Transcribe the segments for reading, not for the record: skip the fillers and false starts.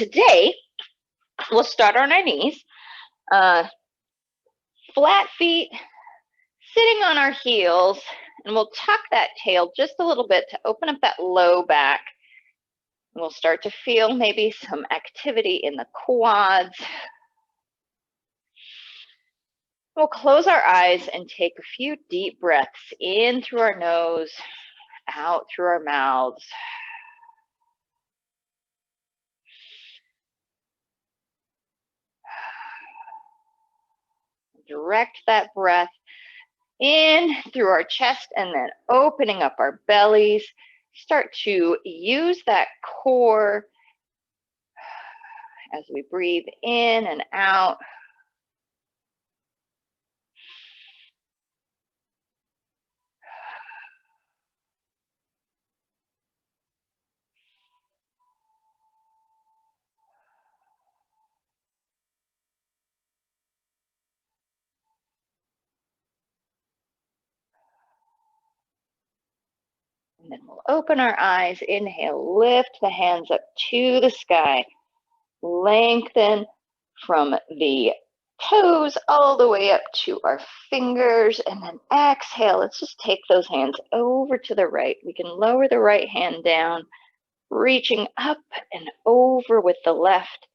today we'll start on our knees, flat feet, sitting on our heels, and we'll tuck that tail just a little bit to open up that low back. We'll start to feel maybe some activity in the quads. We'll close our eyes and take a few deep breaths in through our nose, out through our mouths. Direct that breath in through our chest and then opening up our bellies. Start to use that core as we breathe in and out. And then we'll open our eyes, inhale, lift the hands up to the sky. Lengthen from the toes all the way up to our fingers, and then exhale. Let's just take those hands over to the right. We can lower the right hand down, reaching up and over with the left.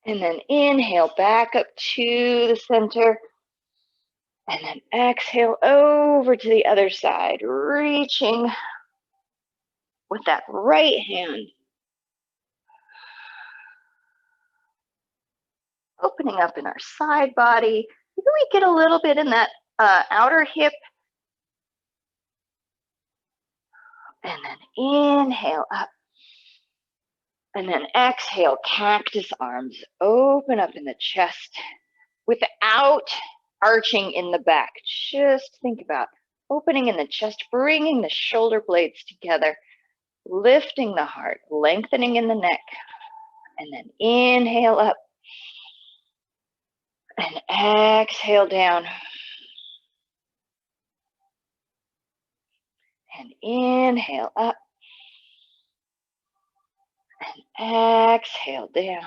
And then inhale back up to the center. And then exhale over to the other side, reaching with that right hand. Opening up in our side body. Maybe we get a little bit in that outer hip. And then inhale up. And then exhale, cactus arms. Open up in the chest without arching in the back. Just think about opening in the chest, bringing the shoulder blades together, lifting the heart, lengthening in the neck, and then inhale up and exhale down. And inhale up and exhale down.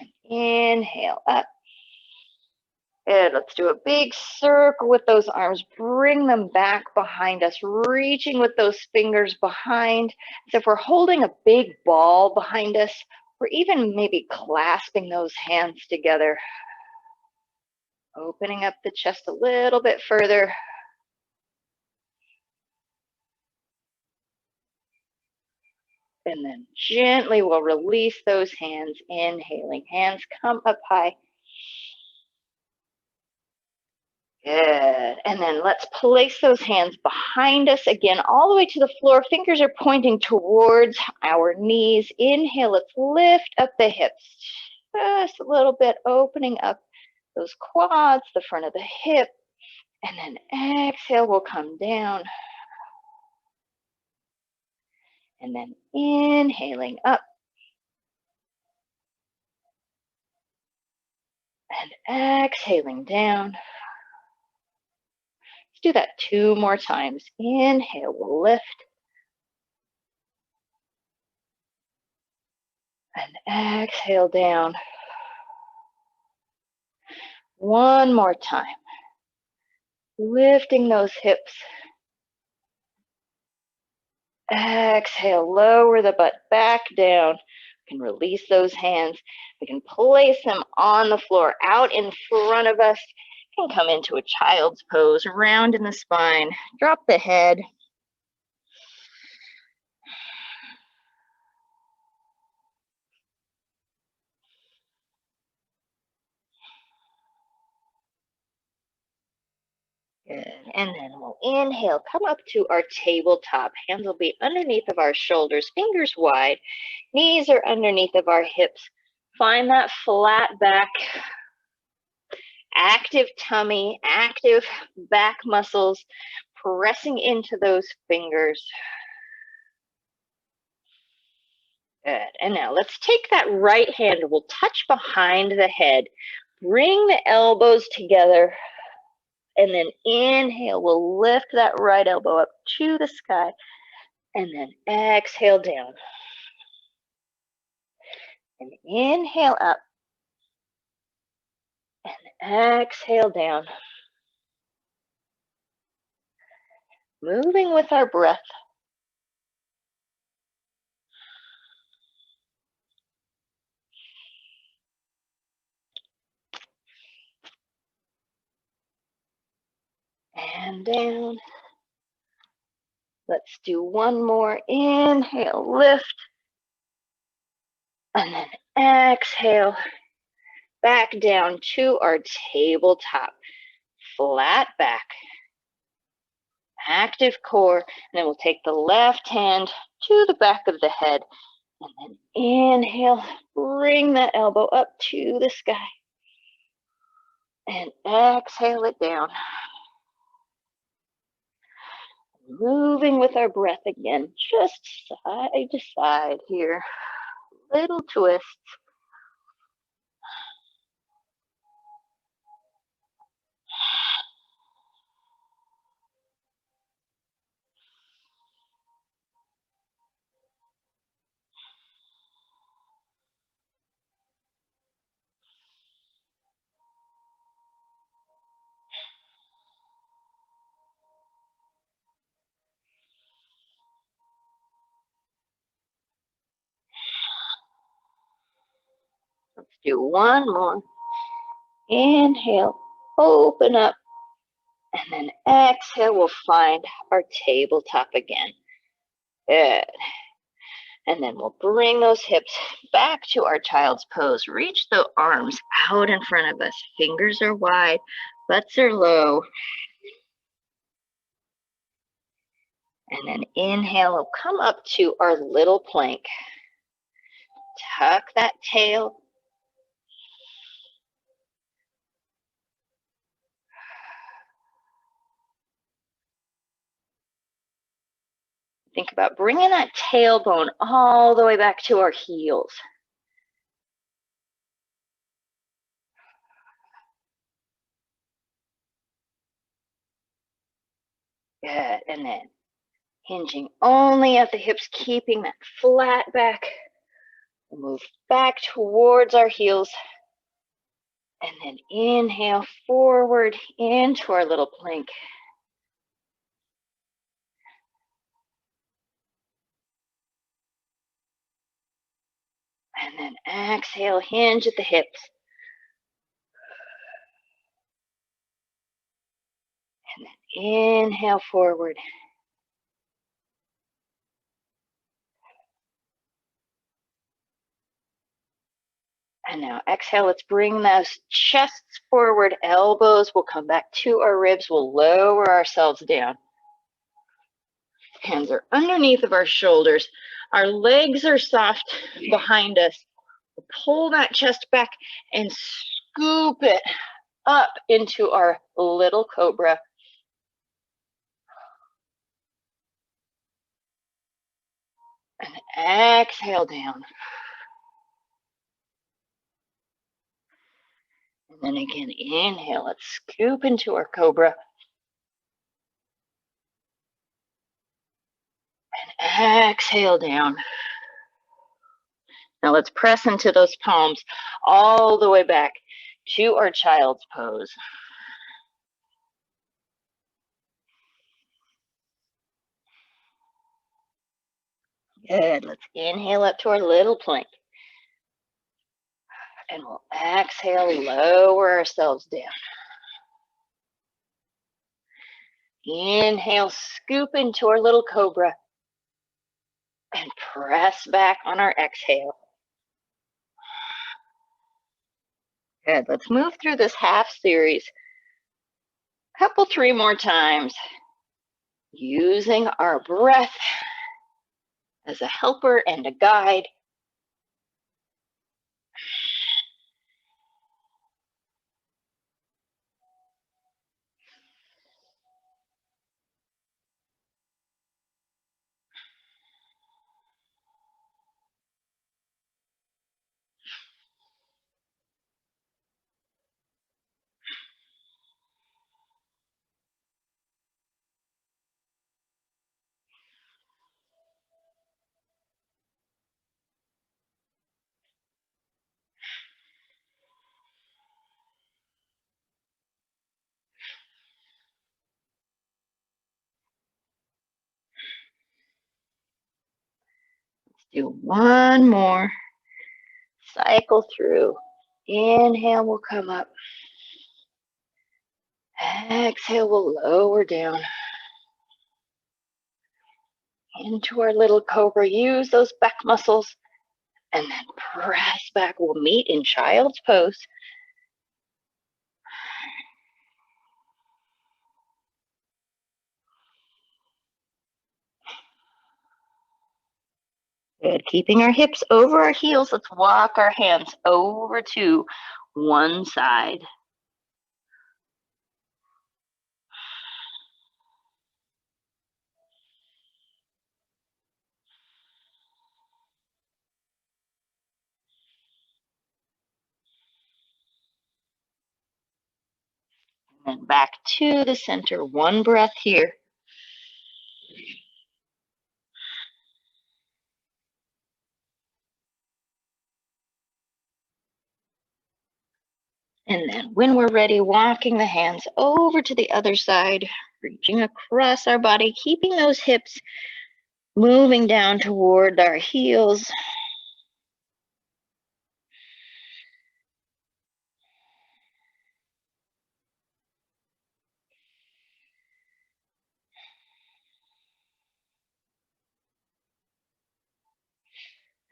And inhale up. Good. Let's do a big circle with those arms. Bring them back behind us, reaching with those fingers behind, as if we're holding a big ball behind us, or even maybe clasping those hands together. Opening up the chest a little bit further. And then gently we'll release those hands, inhaling. Hands come up high. Good. And then let's place those hands behind us again, all the way to the floor. Fingers are pointing towards our knees. Inhale, let's lift up the hips. Just a little bit, opening up those quads, the front of the hip. And then exhale, we'll come down. And then inhaling up. And exhaling down. Let's do that 2 more times. Inhale, we'll lift. And exhale down. 1 more time. Lifting those hips. Exhale, lower the butt back down. We can release those hands. We can place them on the floor out in front of us. We can come into a child's pose, round in the spine. Drop the head. Good. And then we'll inhale, come up to our tabletop. Hands will be underneath of our shoulders, fingers wide. Knees are underneath of our hips. Find that flat back, active tummy, active back muscles, pressing into those fingers. Good. And now let's take that right hand. We'll touch behind the head. Bring the elbows together. And then inhale. We'll lift that right elbow up to the sky. And then exhale down. And inhale up. And exhale down. Moving with our breath. And down. Let's do one more. Inhale, lift. And then exhale. Back down to our tabletop. Flat back. Active core. And then we'll take the left hand to the back of the head. And then inhale. Bring that elbow up to the sky. And exhale it down. Moving with our breath again, just side to side here. Little twists. Let's do one more. Inhale, open up, and then exhale, we'll find our tabletop again. Good. And then we'll bring those hips back to our child's pose. Reach the arms out in front of us. Fingers are wide, butts are low. And then inhale, we'll come up to our little plank. Tuck that tail. Think about bringing that tailbone all the way back to our heels. Good. And then hinging only at the hips, keeping that flat back. We'll move back towards our heels. And then inhale forward into our little plank. And then exhale, hinge at the hips. And then inhale forward. And now exhale, let's bring those chests forward, elbows will come back to our ribs, we'll lower ourselves down. Hands are underneath of our shoulders. Our legs are soft behind us. We'll pull that chest back and scoop it up into our little cobra. And exhale down. And then again, inhale, let's scoop into our cobra. And exhale down. Now let's press into those palms all the way back to our child's pose. Good. Let's inhale up to our little plank. And we'll exhale, lower ourselves down. Inhale, scoop into our little cobra. And press back on our exhale. Good. Let's move through this half series. Couple, 3 more times. Using our breath as a helper and a guide. Do one more. Cycle through. Inhale, we'll come up. Exhale, we'll lower down. Into our little cobra. Use those back muscles. And then press back. We'll meet in child's pose. Good. Keeping our hips over our heels, let's walk our hands over to one side. And then back to the center. One breath here. And then when we're ready, walking the hands over to the other side, reaching across our body, keeping those hips moving down toward our heels.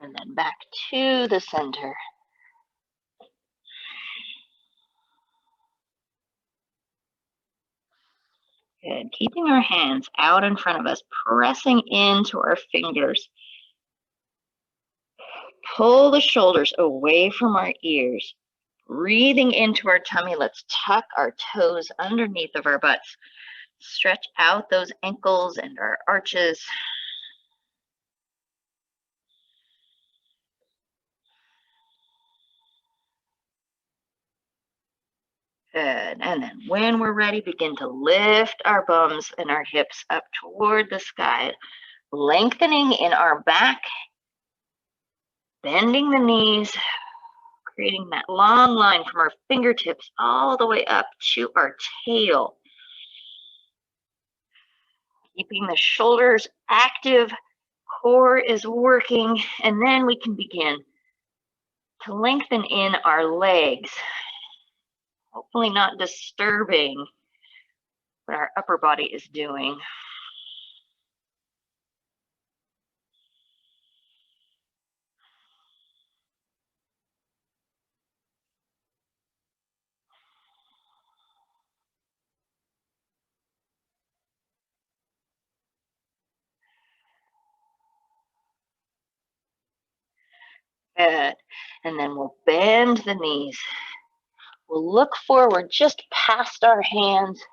And then back to the center. Good. Keeping our hands out in front of us, pressing into our fingers. Pull the shoulders away from our ears. Breathing into our tummy, let's tuck our toes underneath of our butts. Stretch out those ankles and our arches. Good. And then when we're ready, begin to lift our bums and our hips up toward the sky, lengthening in our back, bending the knees, creating that long line from our fingertips all the way up to our tail. Keeping the shoulders active, core is working, and then we can begin to lengthen in our legs. Hopefully not disturbing what our upper body is doing. Good. And then we'll bend the knees. We'll look forward just past our hands.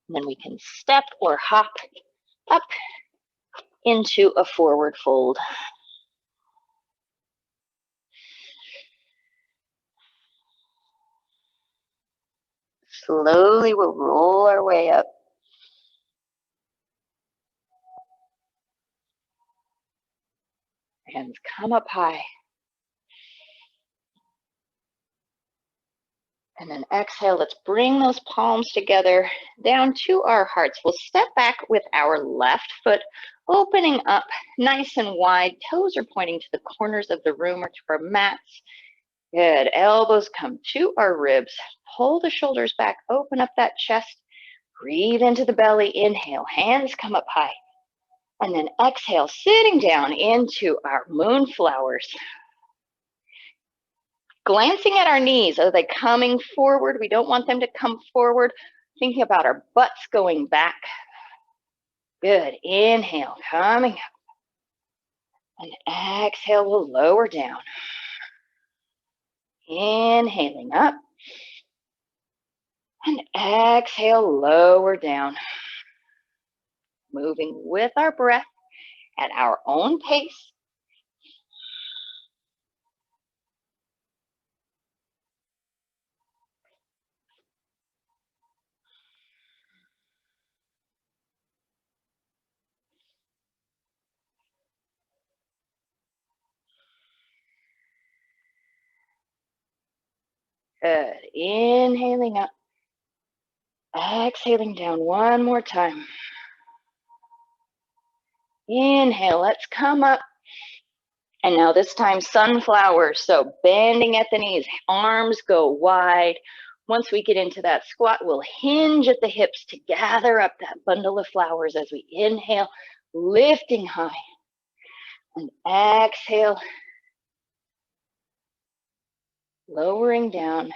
And then we can step or hop up into a forward fold. Slowly we'll roll our way up. Hands come up high. And then exhale, let's bring those palms together down to our hearts. We'll step back with our left foot, opening up nice and wide. Toes are pointing to the corners of the room or to our mats. Good. Elbows come to our ribs. Pull the shoulders back, open up that chest. Breathe into the belly. Inhale, hands come up high. And then exhale, sitting down into our moonflowers. Glancing at our knees, are they coming forward? We don't want them to come forward. Thinking about our butts going back. Good. Inhale, coming up. And exhale, we'll lower down. Inhaling up. And exhale, lower down. Moving with our breath at our own pace. Good. Inhaling up. Exhaling down one more time. Inhale, let's come up. And now this time, sunflower. So bending at the knees, arms go wide. Once we get into that squat, we'll hinge at the hips to gather up that bundle of flowers as we inhale, lifting high. And exhale, lowering down.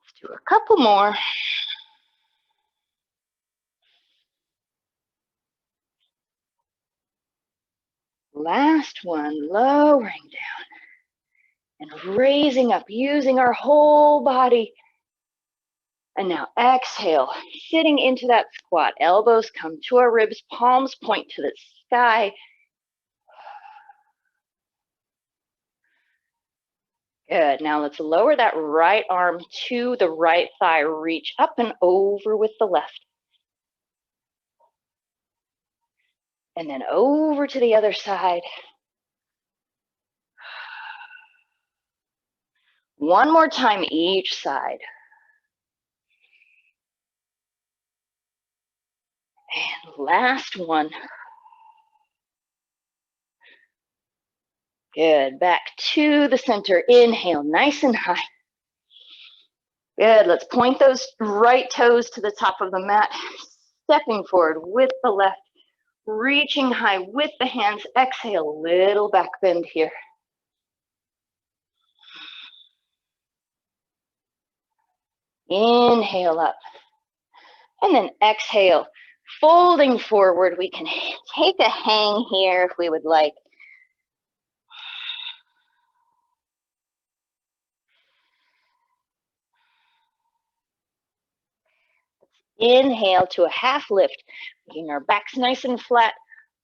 Let's do a couple more. Last one, lowering down and raising up, using our whole body. And now exhale, sitting into that squat. Elbows come to our ribs, palms point to the sky. Good. Now let's lower that right arm to the right thigh. Reach up and over with the left. And then over to the other side. One more time each side. And last one. Good. Back to the center. Inhale, nice and high. Good. Let's point those right toes to the top of the mat. Stepping forward with the left. Reaching high with the hands. Exhale, little back bend here. Inhale up. And then exhale, folding forward. We can take a hang here if we would like. Inhale to a half lift, making our backs nice and flat.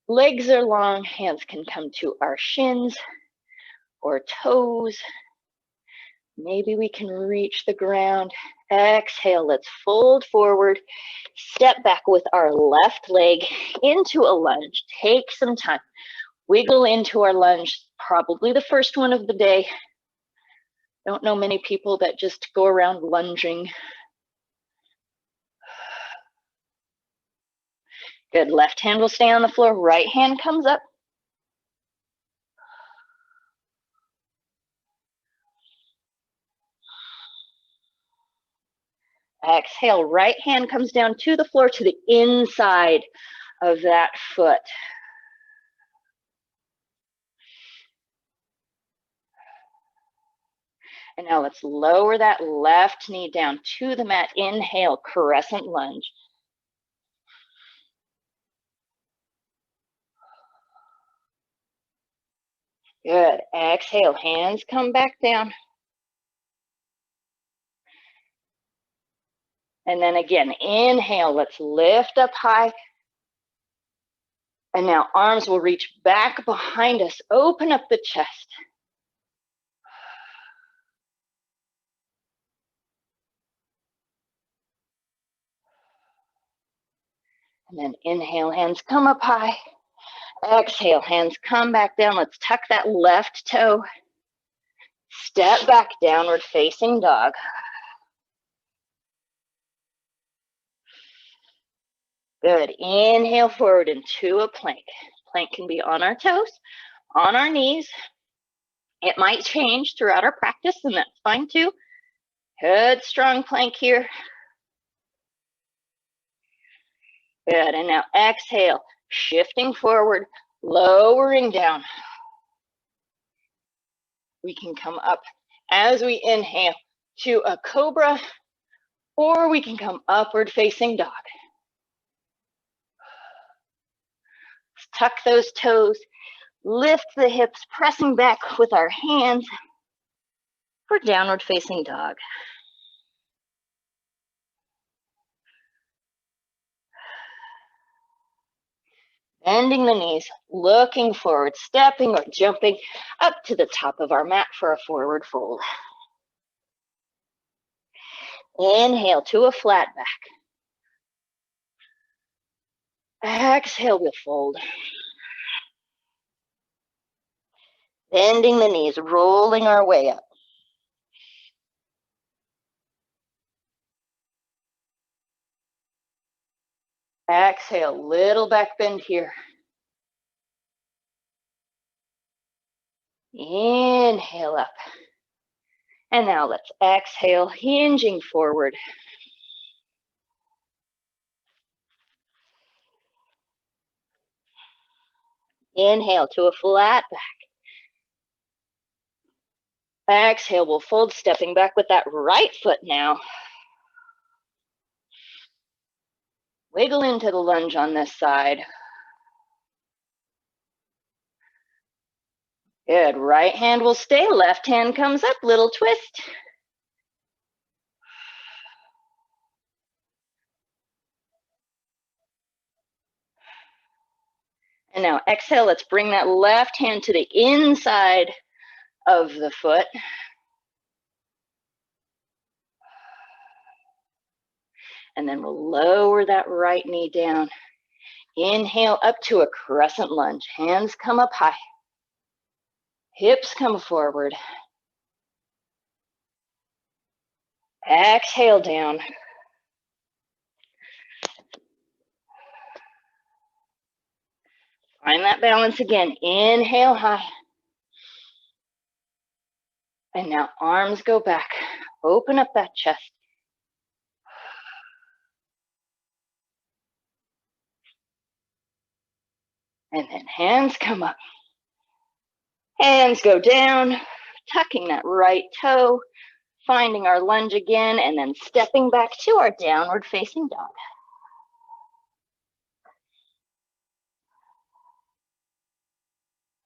Legs are long, hands can come to our shins or toes. Maybe we can reach the ground. Exhale, let's fold forward. Step back with our left leg into a lunge. Take some time. Wiggle into our lunge, probably the first one of the day. Don't know many people that just go around lunging. Good, left hand will stay on the floor, right hand comes up. Exhale, right hand comes down to the floor to the inside of that foot. And now let's lower that left knee down to the mat. Inhale, crescent lunge. Good. Exhale, hands come back down. And then again, inhale, let's lift up high. And now arms will reach back behind us. Open up the chest. And then inhale, hands come up high. Exhale, hands come back down. Let's tuck that left toe. Step back, downward facing dog. Good. Inhale forward into a plank. Plank can be on our toes, on our knees. It might change throughout our practice, and that's fine too. Good, strong plank here. Good, and now exhale, shifting forward, lowering down. We can come up as we inhale to a cobra, or we can come upward facing dog. Let's tuck those toes, lift the hips, pressing back with our hands for downward facing dog. Bending the knees, looking forward, stepping or jumping up to the top of our mat for a forward fold. Inhale to a flat back. Exhale, we'll fold. Bending the knees, rolling our way up. Exhale, little back bend here. Inhale up. And now let's exhale, hinging forward. Inhale to a flat back. Exhale, we'll fold, stepping back with that right foot now. Wiggle into the lunge on this side. Good, right hand will stay, left hand comes up, little twist. And now exhale, let's bring that left hand to the inside of the foot. And then we'll lower that right knee down. Inhale up to a crescent lunge. Hands come up high. Hips come forward. Exhale down. Find that balance again. Inhale high. And now arms go back. Open up that chest. And then hands come up. Hands go down, tucking that right toe, finding our lunge again, and then stepping back to our downward facing dog.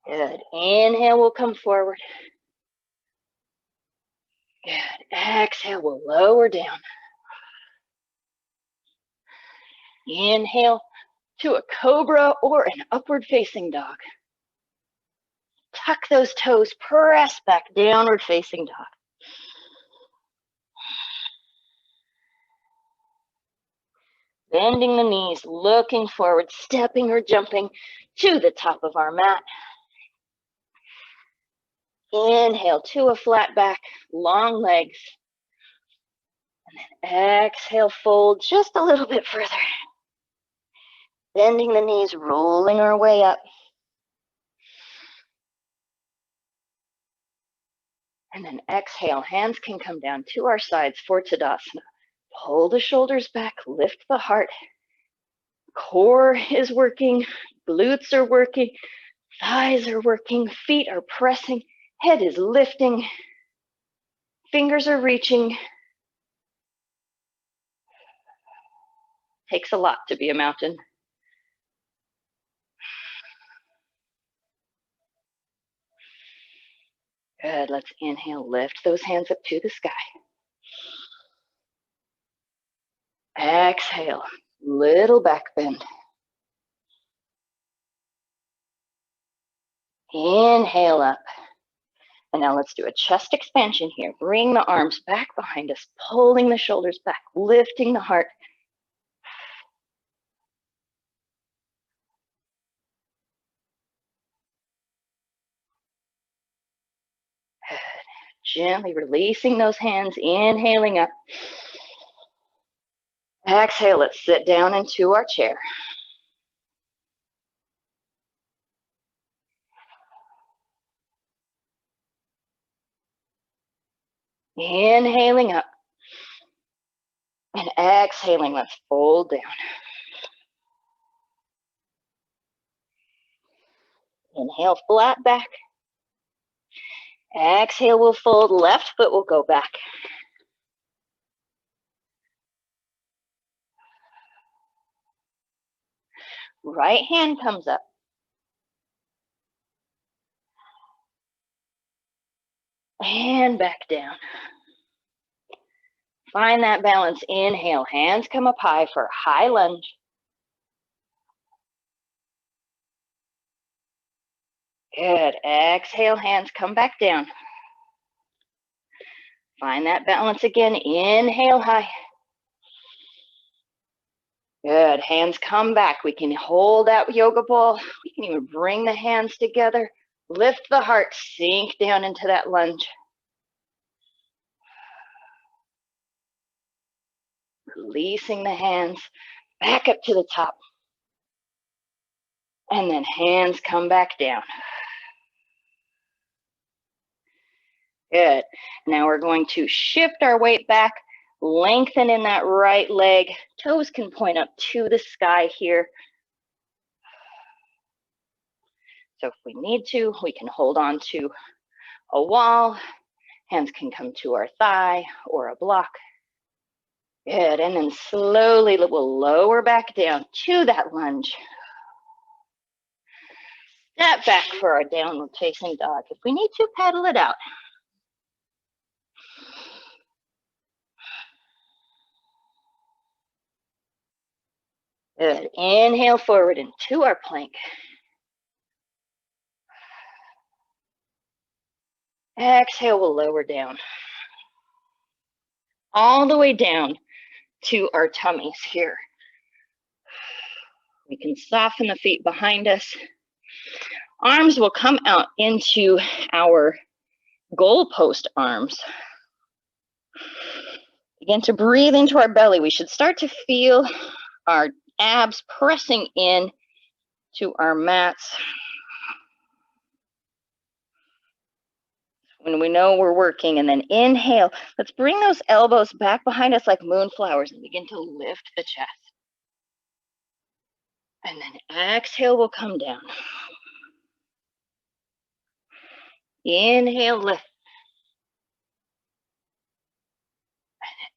Good. Inhale, we'll come forward. Good. Exhale, we'll lower down. Inhale to a cobra or an upward facing dog. Tuck those toes, press back, downward facing dog. Bending the knees, looking forward, stepping or jumping to the top of our mat. Inhale to a flat back, long legs. And then exhale, fold just a little bit further. Bending the knees, rolling our way up. And then exhale, hands can come down to our sides for Tadasana. Pull the shoulders back, lift the heart. Core is working, glutes are working, thighs are working, feet are pressing, head is lifting, fingers are reaching. Takes a lot to be a mountain. Good, let's inhale, lift those hands up to the sky. Exhale, little back bend. Inhale up. And now let's do a chest expansion here. Bring the arms back behind us, pulling the shoulders back, lifting the heart. Good. Gently releasing those hands, inhaling up. Exhale, let's sit down into our chair. Inhaling up. And exhaling, let's fold down. Inhale, flat back. Exhale, we'll fold, left foot will go back. Right hand comes up. And back down. Find that balance. Inhale, hands come up high for high lunge. Good. Exhale, hands come back down. Find that balance again. Inhale high. Good. Hands come back. We can hold that yoga ball. We can even bring the hands together. Lift the heart, sink down into that lunge. Releasing the hands back up to the top. And then hands come back down. Good. Now we're going to shift our weight back, lengthen in that right leg. Toes can point up to the sky here. So if we need to, we can hold on to a wall. Hands can come to our thigh or a block. Good. And then slowly we'll lower back down to that lunge. Step back for our downward facing dog. If we need to, paddle it out. Good. Inhale forward into our plank. Exhale, we'll lower down. All the way down to our tummies here. We can soften the feet behind us. Arms will come out into our goalpost arms. Begin to breathe into our belly. We should start to feel our abs pressing in to our mats. When we know we're working, and then inhale. Let's bring those elbows back behind us like moonflowers and begin to lift the chest. And then exhale, we'll come down. Inhale, lift.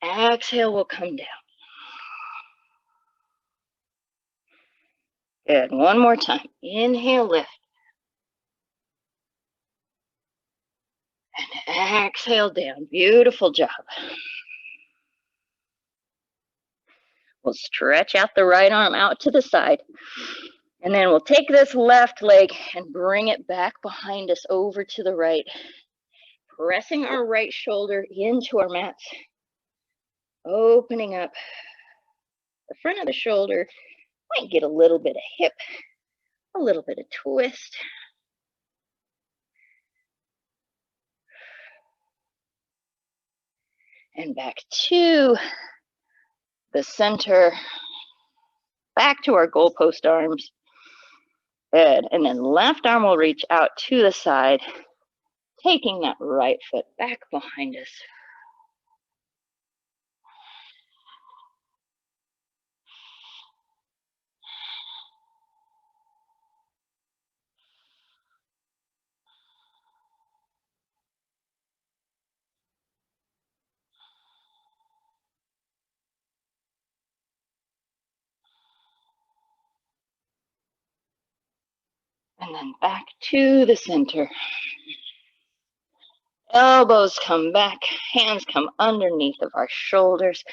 And exhale, we'll come down. Good. One more time. Inhale, lift. And exhale down. Beautiful job. We'll stretch out the right arm out to the side. And then we'll take this left leg and bring it back behind us over to the right. Pressing our right shoulder into our mats. Opening up the front of the shoulder. Might get a little bit of hip, a little bit of twist. And back to the center. Back to our goalpost arms. Good. And then left arm will reach out to the side, taking that right foot back behind us. And then back to the center. Elbows come back, hands come underneath of our shoulders,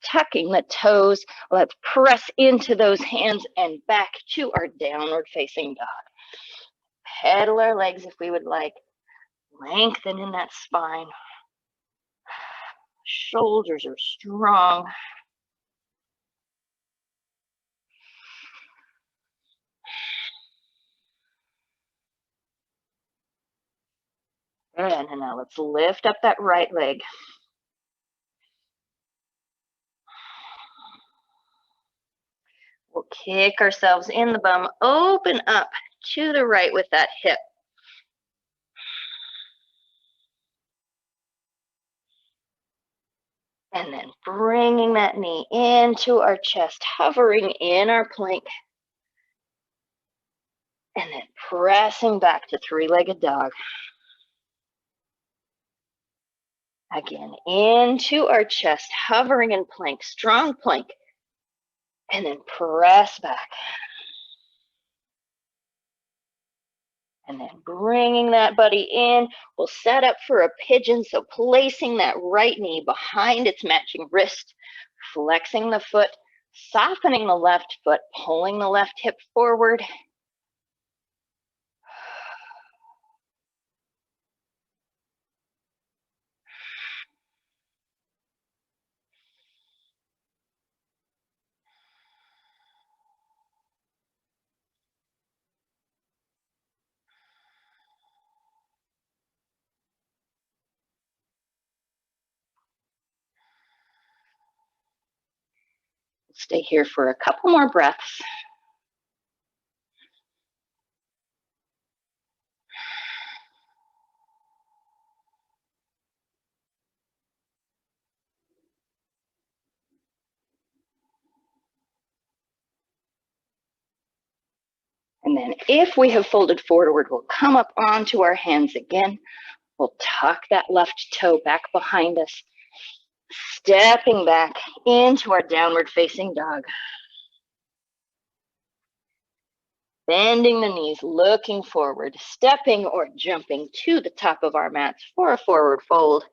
tucking the toes. Let's press into those hands and back to our downward facing dog. Pedal our legs if we would like. Lengthen in that spine. Shoulders are strong. Good, and now let's lift up that right leg. We'll kick ourselves in the bum, open up to the right with that hip. And then bringing that knee into our chest, hovering in our plank. And then pressing back to three-legged dog. Again, into our chest, hovering in plank, strong plank. And then press back. And then bringing that buddy in, we'll set up for a pigeon. So placing that right knee behind its matching wrist, flexing the foot, softening the left foot, pulling the left hip forward. Stay here for a couple more breaths. And then if we have folded forward, we'll come up onto our hands again. We'll tuck that left toe back behind us, stepping back into our downward facing dog. Bending the knees, looking forward, stepping or jumping to the top of our mats for a forward fold.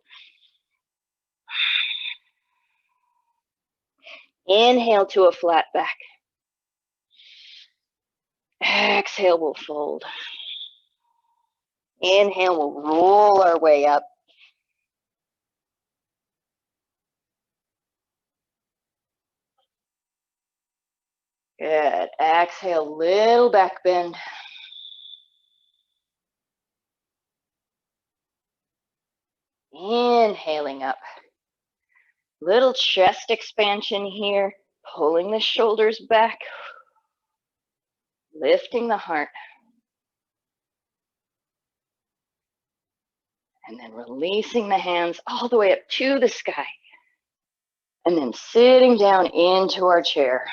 Inhale to a flat back. Exhale, we'll fold. Inhale, we'll roll our way up. Good. Exhale, little back bend. Inhaling up. Little chest expansion here, pulling the shoulders back, lifting the heart. And then releasing the hands all the way up to the sky. And then sitting down into our chair.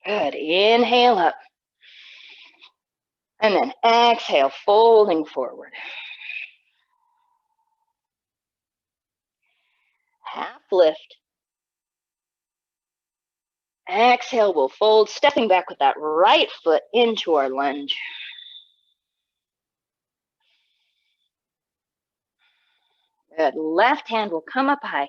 Good. Inhale up. And then exhale, folding forward. Half lift. Exhale, we'll fold, stepping back with that right foot into our lunge. Good. Left hand will come up high.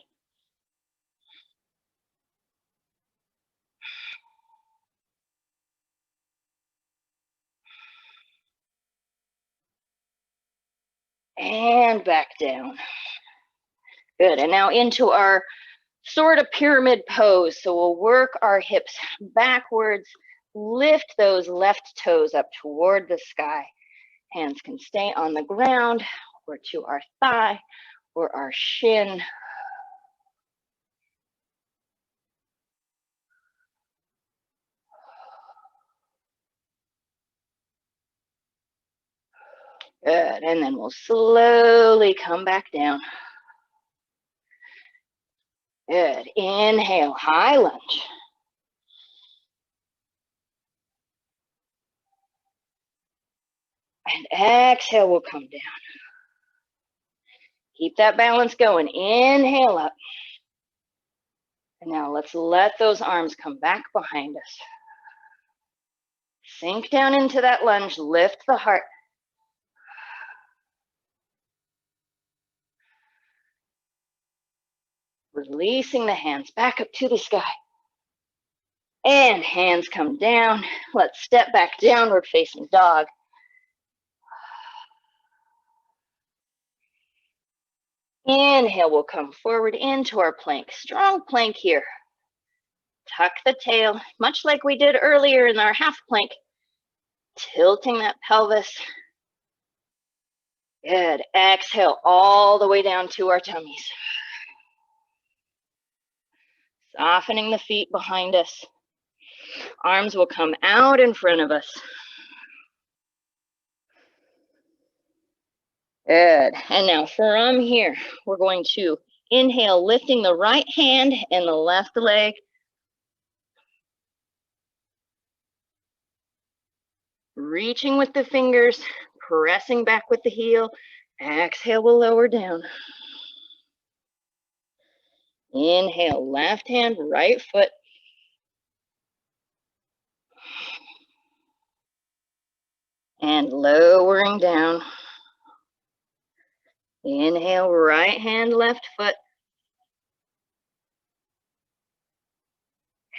And back down. Good. And now into our sort of pyramid pose. So we'll work our hips backwards, lift those left toes up toward the sky. Hands can stay on the ground or to our thigh or our shin. Good. And then we'll slowly come back down. Good. Inhale, high lunge. And exhale, we'll come down. Keep that balance going. Inhale up. And now let's let those arms come back behind us. Sink down into that lunge. Lift the heart. Releasing the hands back up to the sky. And hands come down. Let's step back, downward facing dog. Inhale, we'll come forward into our plank. Strong plank here. Tuck the tail, much like we did earlier in our half plank. Tilting that pelvis. Good. Exhale all the way down to our tummies. Softening the feet behind us. Arms will come out in front of us. Good. And now from here, we're going to inhale, lifting the right hand and the left leg. Reaching with the fingers, pressing back with the heel. Exhale, we'll lower down. Inhale, left hand, right foot. And lowering down. Inhale, right hand, left foot.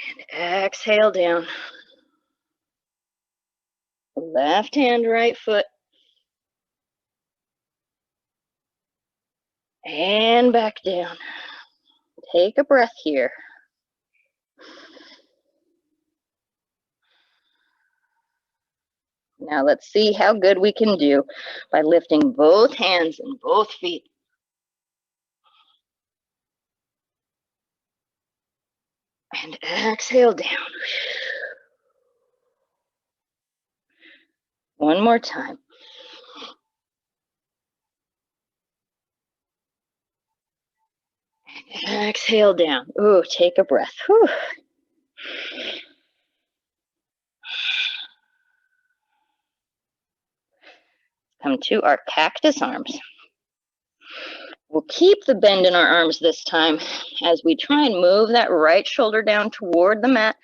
And exhale down. Left hand, right foot. And back down. Take a breath here. Now let's see how good we can do by lifting both hands and both feet. And exhale down. One more time. Exhale down. Ooh, take a breath. Whew. Come to our cactus arms. We'll keep the bend in our arms this time as we try and move that right shoulder down toward the mat,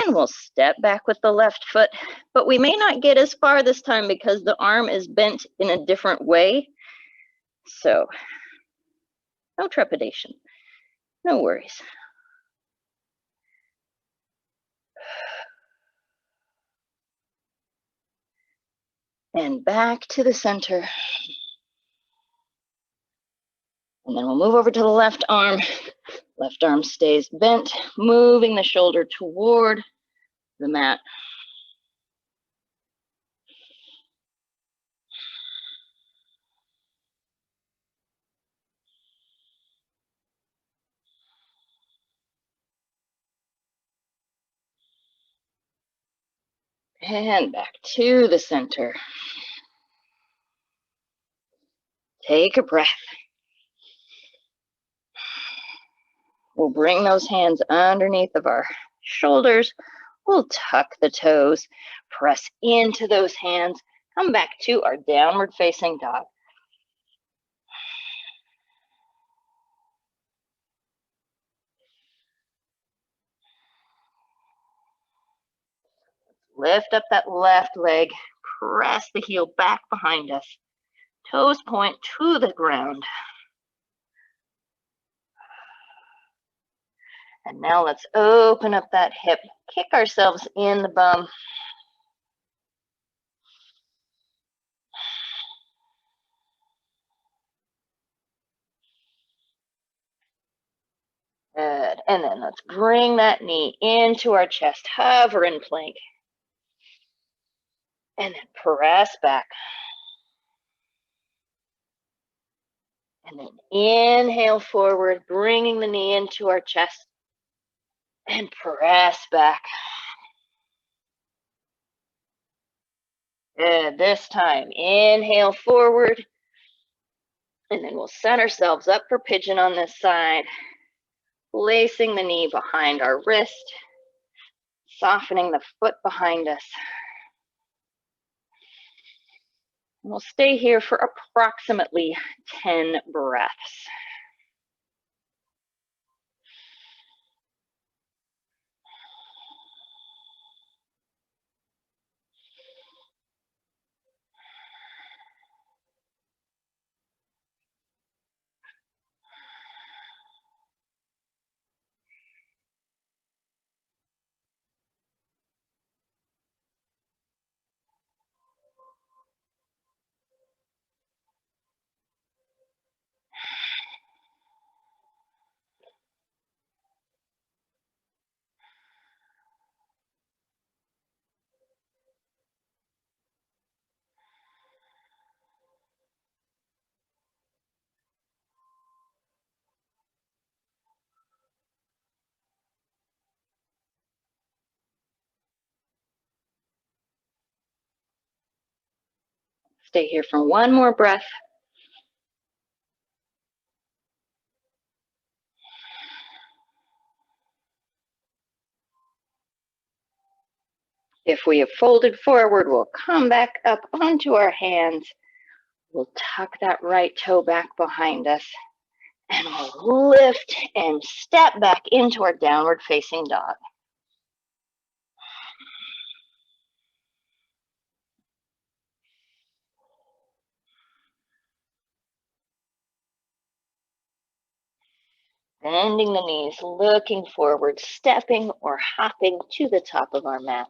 and we'll step back with the left foot, but we may not get as far this time because the arm is bent in a different way. So no trepidation, no worries. And back to the center. And then we'll move over to the left arm. Left arm stays bent, moving the shoulder toward the mat. And back to the center. Take a breath. We'll bring those hands underneath of our shoulders. We'll tuck the toes, press into those hands, come back to our downward facing dog. Lift up that left leg, press the heel back behind us. Toes point to the ground. And now let's open up that hip, kick ourselves in the bum. Good. And then let's bring that knee into our chest, hover in plank. And then press back. And then inhale forward, bringing the knee into our chest. And press back. Good. This time, inhale forward. And then we'll set ourselves up for pigeon on this side. Placing the knee behind our wrist. Softening the foot behind us. We'll stay here for approximately 10 breaths. Stay here for one more breath. If we have folded forward, we'll come back up onto our hands. We'll tuck that right toe back behind us. And we'll lift and step back into our downward facing dog. Bending the knees, looking forward, stepping or hopping to the top of our mat.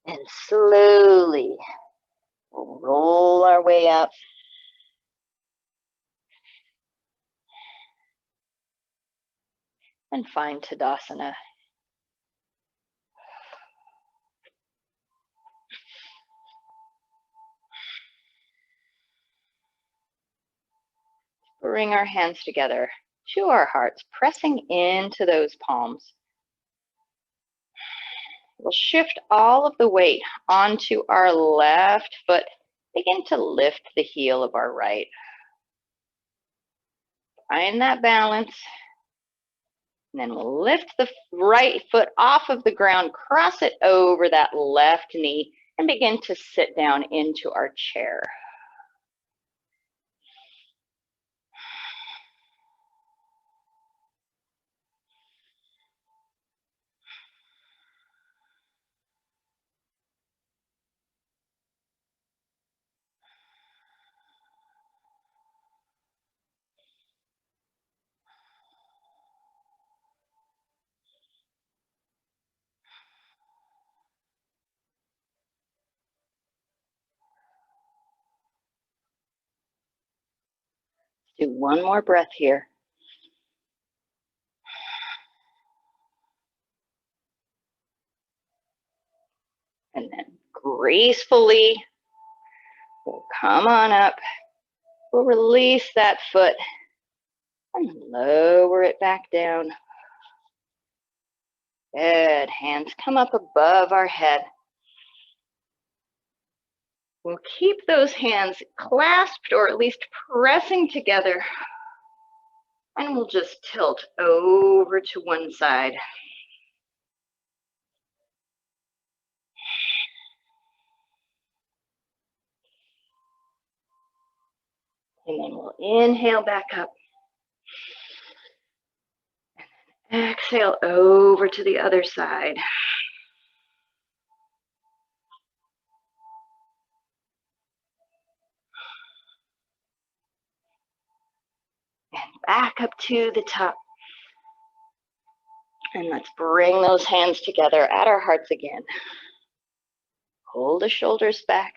And slowly, we'll roll our way up. And find Tadasana. bring our hands together to our hearts, pressing into those palms. We'll shift all of the weight onto our left foot. Begin to lift the heel of our right. Find that balance. And then we'll lift the right foot off of the ground, cross it over that left knee, and begin to sit down into our chair. Do one more breath here. And then gracefully, we'll come on up. We'll release that foot and lower it back down. Good. Hands come up above our head. We'll keep those hands clasped or at least pressing together. And we'll just tilt over to one side. And then we'll inhale back up. And then exhale over to the other side. And back up to the top. And let's bring those hands together at our hearts again. Pull the shoulders back.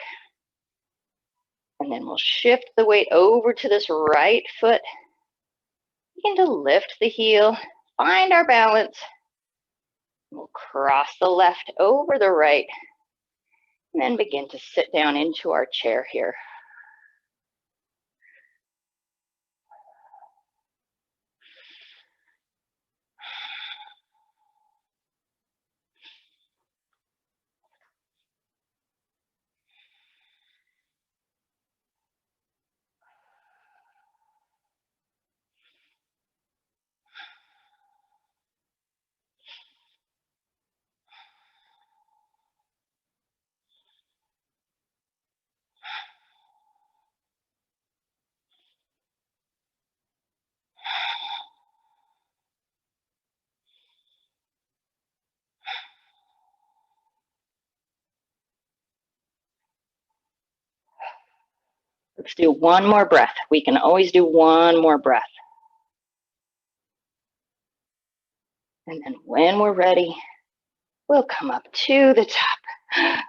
And then we'll shift the weight over to this right foot. Begin to lift the heel, find our balance. We'll cross the left over the right, and then begin to sit down into our chair here. Let's do one more breath. We can always do one more breath. And then when we're ready, we'll come up to the top.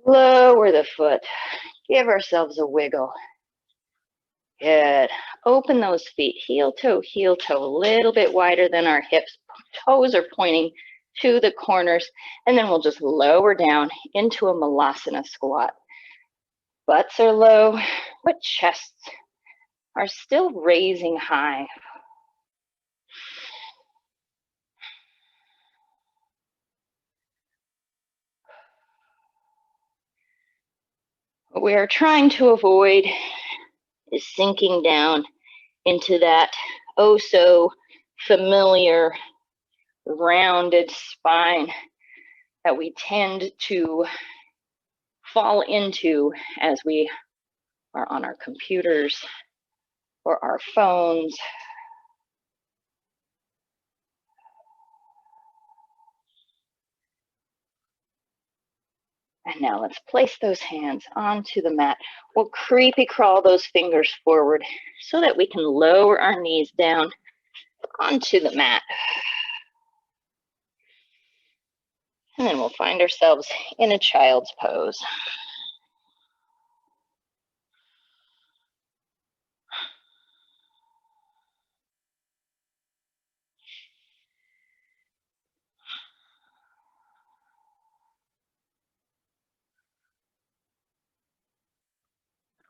Lower the foot. Give ourselves a wiggle. Good. Open those feet, heel toe, a little bit wider than our hips. Toes are pointing to the corners. And then we'll just lower down into a Malasana Squat. Butts are low, but chests are still raising high. What we are trying to avoid is sinking down into that oh so familiar rounded spine that we tend to fall into as we are on our computers or our phones. And now let's place those hands onto the mat. We'll creepy crawl those fingers forward so that we can lower our knees down onto the mat. And then we'll find ourselves in a child's pose.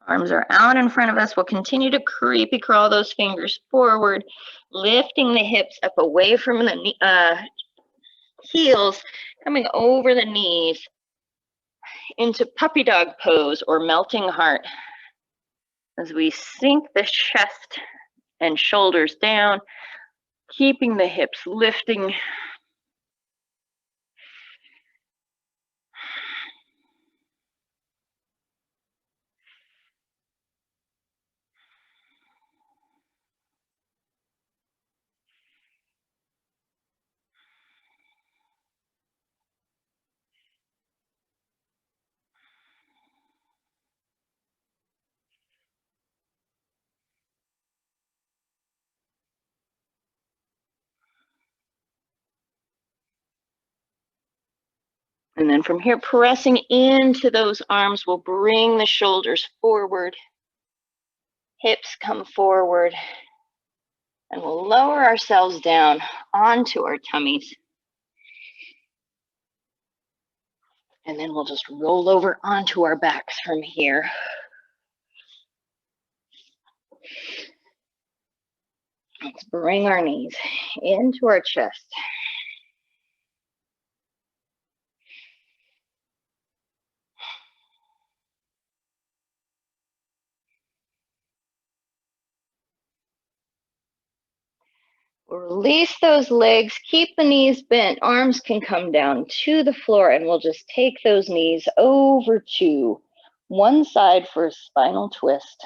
Arms are out in front of us. We'll continue to creepy crawl those fingers forward, lifting the hips up away from the heels, coming over the knees into puppy dog pose or melting heart as we sink the chest and shoulders down, keeping the hips lifting. And then from here, pressing into those arms, we'll bring the shoulders forward, hips come forward, and we'll lower ourselves down onto our tummies. And then we'll just roll over onto our backs from here. Let's bring our knees into our chest. We'll release those legs, keep the knees bent, arms can come down to the floor, and we'll just take those knees over to one side for a spinal twist.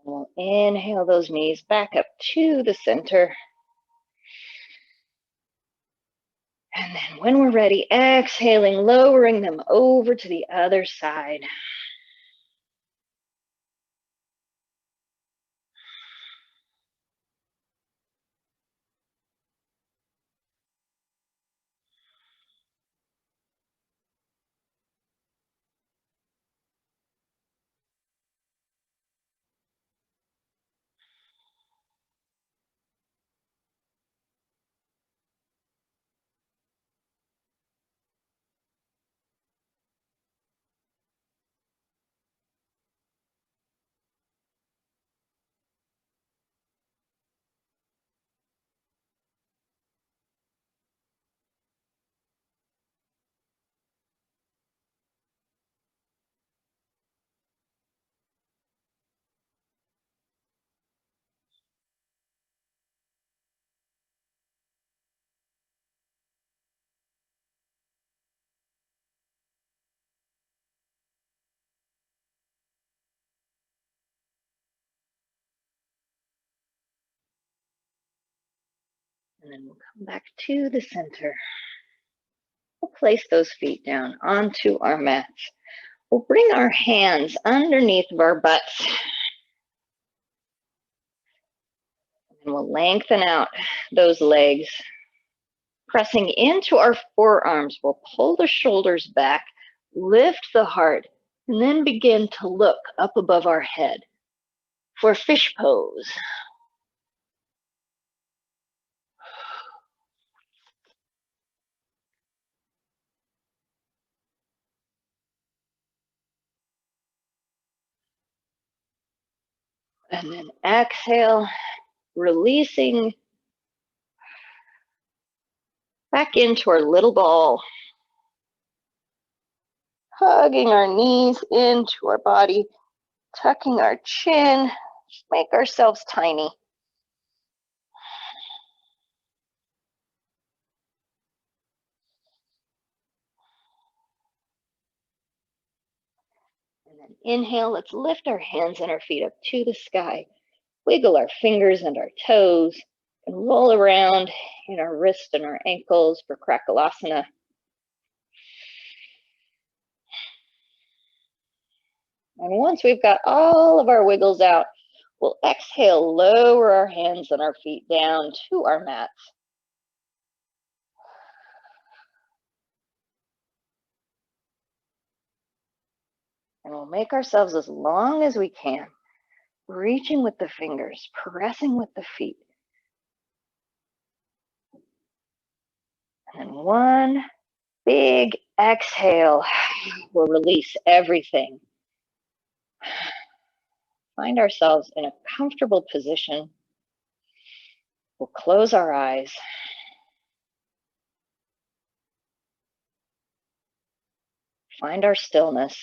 We'll inhale those knees back up to the center. And then when we're ready, exhaling, lowering them over to the other side. And then we'll come back to the center. We'll place those feet down onto our mats. We'll bring our hands underneath of our butts. And we'll lengthen out those legs. Pressing into our forearms, we'll pull the shoulders back, lift the heart, and then begin to look up above our head for fish pose. And then exhale, releasing back into our little ball. Hugging our knees into our body, tucking our chin, make ourselves tiny. And then inhale, let's lift our hands and our feet up to the sky. Wiggle our fingers and our toes and roll around in our wrists and our ankles for Krakalasana. And once we've got all of our wiggles out, we'll exhale, lower our hands and our feet down to our mats. And we'll make ourselves as long as we can, reaching with the fingers, pressing with the feet. And then one big exhale, we'll release everything. Find ourselves in a comfortable position. We'll close our eyes. Find our stillness.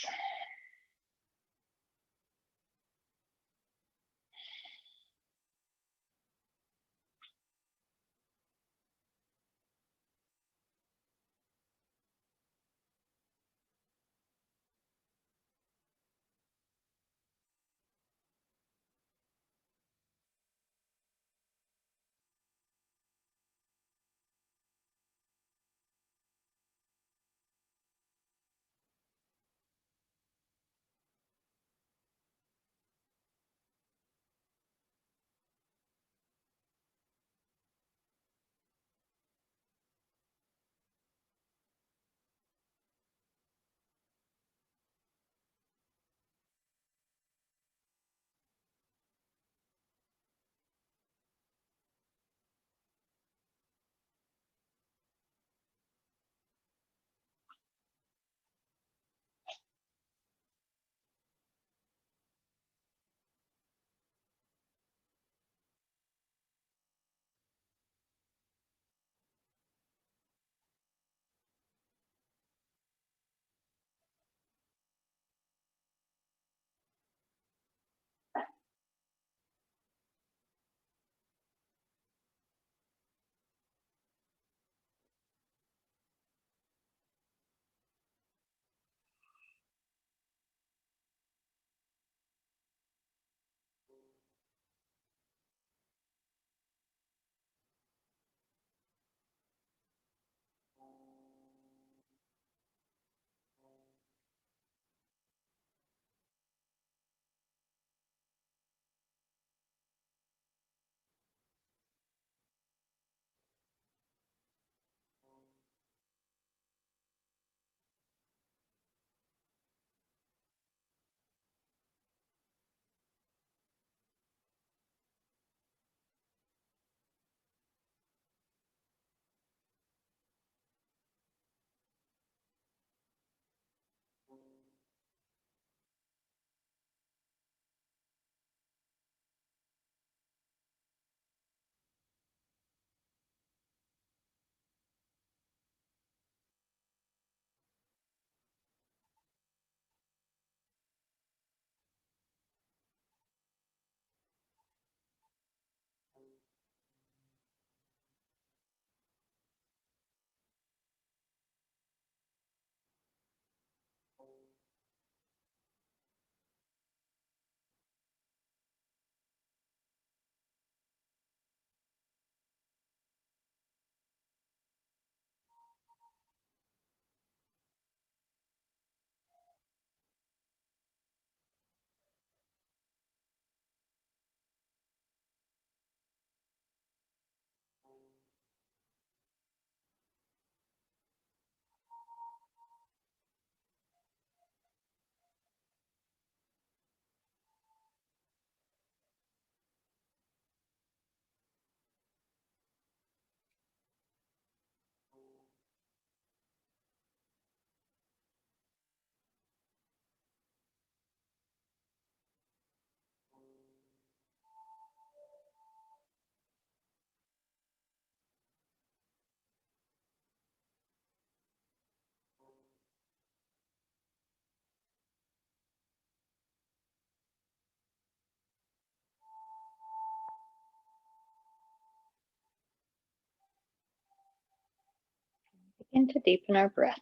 Begin to deepen our breath.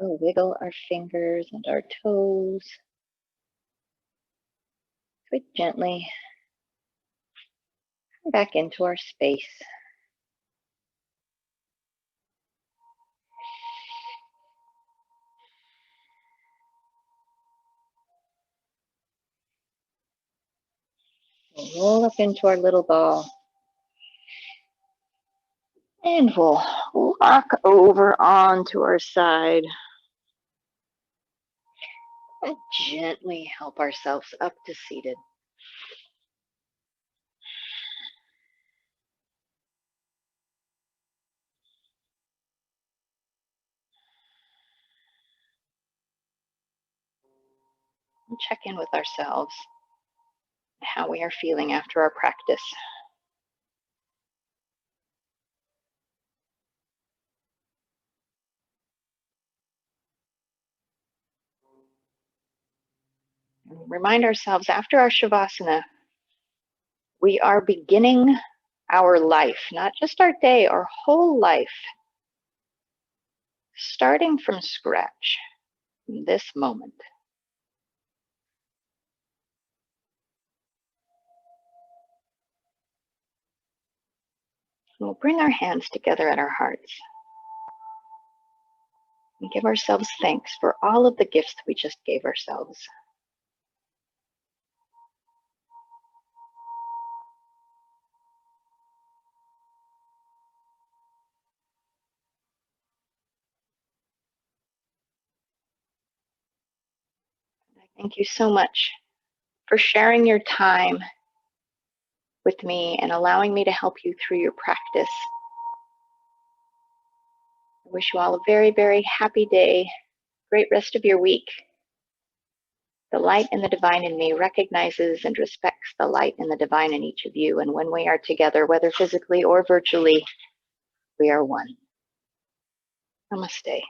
We'll wiggle our fingers and our toes. Quite gently back into our space. We'll roll up into our little ball. And we'll walk over onto our side. And gently help ourselves up to seated. And check in with ourselves, how we are feeling after our practice. And remind ourselves after our Shavasana, we are beginning our life, not just our day, our whole life, starting from scratch in this moment. We'll bring our hands together at our hearts and give ourselves thanks for all of the gifts we just gave ourselves. Thank you so much for sharing your time with me and allowing me to help you through your practice. I wish you all a very, very happy day. Great rest of your week. The light and the divine in me recognizes and respects the light and the divine in each of you. And when we are together, whether physically or virtually, we are one. Namaste.